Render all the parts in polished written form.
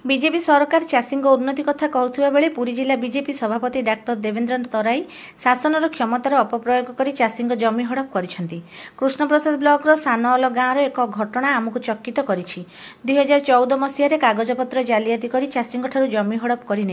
BJP सरकार चाषी उन्नति कथा कहुवा बेले पुरी जिला बीजेपी सभापति डाक्टर देवेन्द्र तराई शासनर क्षमतार अपप्रयोग कर चाषी जमी हड़प कर कृष्णप्रसाद ब्लॉक सानअल गाँव एक घटना आमको चकित कर 2014 मसीह कागजपत्र जालियाती कर चाषी जमी हड़प कर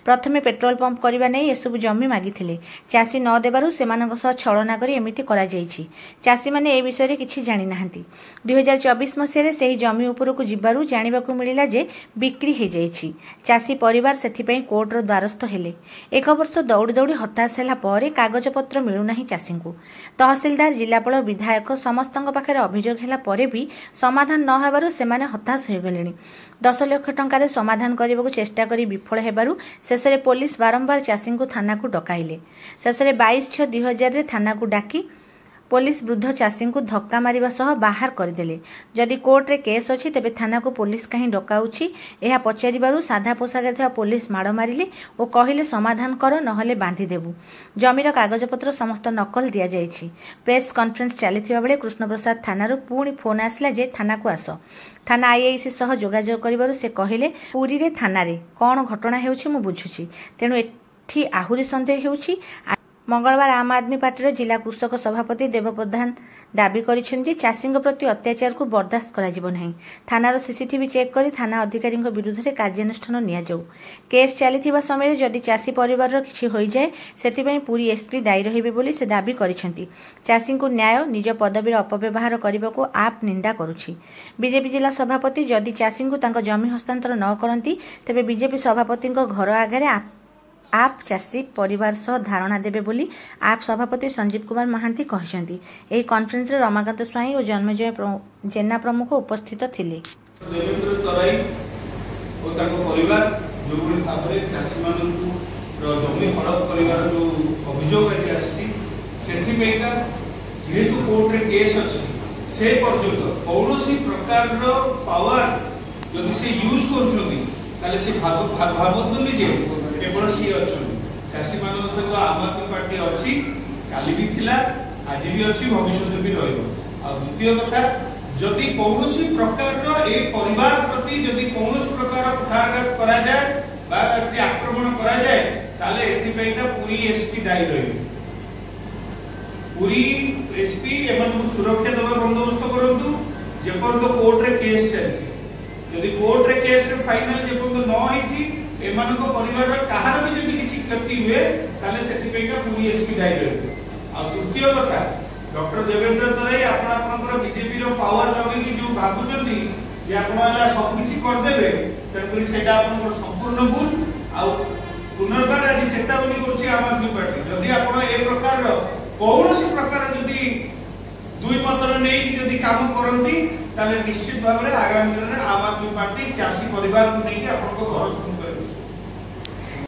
प्रथमे पेट्रोल पंप करने नहीं एसबू जमी मागिथिले चाषी न देबारु सेमानक सह छलना कर एमिति करा जायछि। चाषी माने ए विषय किछि जानि नाहंती। 2024 मसीह से जमी उपरकू जिबारु जानिबाकू मिलिला जे बिक्री हो जाइछि। चाषी परिवार सेथिपई कोर्टर द्वारस्थ हेले। एक वर्ष दौड़ी दौड़ी हताश होला परे कागजपत्र मिलुना चाषी को तहसिलदार जिलापाल विधायक समस्त पाखे अभियोग होला परे भी समाधान न हेबारु सेमाने हताश हो गलेनी। 10 लाख टंका समाधान करने को चेष्टा करी विफल हेबारु शेषे पुलिस बारंबार चाषी को थाना को डकाइले। शेषे 22/6/2000 थाना को डाकी पुलिस वृद्ध चाषी को धक्का मारिबा सह बाहर करदेले। जदि कोर्ट रे केस अछि तेबे थाना को पुलिस कहीं डकाउछि एहा पचारिबारु साधा पोशाक थिबा पुलिस माड़ मारिले और कहिले समाधान कर नहले बांधी देबु। जमीर कागजपत्र समस्त नकल दिया जायछि। प्रेस कॉन्फ्रेंस चलिथिबा बेले कृष्णप्रसाद थानारु पुणी फोन आसला जे थाना को आस। थाना आईआईसी सह जोगाजोग करिबारु से कहिले पुरी रे थाना रे कोन घटना हेउछि मु बुझुछि तेनु एठी आहुरी संदेह हेउछि। मंगलवार आम आदमी पार्टी जिला कृषक सभापति देव प्रधान दाबी करिसेंति चाषी प्रति अत्याचार को बर्दाश्त करा नहीं। थानार सीसीटीवी चेक करी थाना अधिकारी विरुद्ध में कार्यानुष्ठान निया जाऊ। केस चली समय जदि चाषी परिवार किछि होई जाए सेतिपई पूरी एसपी दायी रहिबे बोली से दाबी करिसेंति। चाषी को न्याय निज पदवीर अपव्यवहार करने को आप निंदा करुछि। बीजेपी जिला सभापति जदि चाषी को तांको जमी हस्तांतर न करंती तेबे बीजेपी सभापति घर आगे आप चाषी परिवार सह धारणा देबे बोली आप सभापति संजीव कुमार महांती कहछंती। एही कॉन्फ्रेंस रे रमाकांत स्वाई और जन्मजय जेना प्रमुख उपस्थित थिले। देवेंद्र तराई और ताको परिवार जो बड़ी भाबरे चाषी माननकु जमी हड़प करिवार जो अभियोग एठी आसी सेथि पेका जेहेतु कोर्ट रे केस अछि से पर्यंत कौनसी प्रकार रो पावर जदि से यूज करछोनी ताले से भाबतुनी जे केवल सी अच्छा चाषी मान सहित आम आदमी पार्टी अच्छी काली भी थिला आज भी अच्छी भविष्य भी द्वितीय कथा जदि कौन प्रकार ए परिवार प्रति जदि कौन प्रकार कुठाराघात करा जाए आक्रमण करा जाए ताले एथिपैका पूरी एसपी दायी रही। पूरी एसपी एमन सुरक्षा देवा बंदोबस्त करंतु जेपर्यंत कोर्ट रे केस चलछि। जदि कोर्ट रे केस रे फाइनल जेपर्यंत न होइछि एमानको परिवार कहार भी जदि किछि क्षति हुए ताले सेतिपैका पूरी एसपी दायी रहे। आ तृतीय कथा डॉक्टर देवेंद्र तराई आपनकर बीजेपी रो पावर लगे कि जो भाबुचंती जे आपनला सब किछि कर देबे तकरी सेटा आपनकर संपूर्ण भूल। आ पुनर्बार आज चेतावनी करछि आम आदमी पार्टी जदि आपन ए प्रकार रो कौनसी प्रकार जदि दुई मतर नहीं जदि काम करंती ताले निश्चित भाव में आगामी दिन में आम आदमी पार्टी चाषी परिवार को लेकिन आपन घर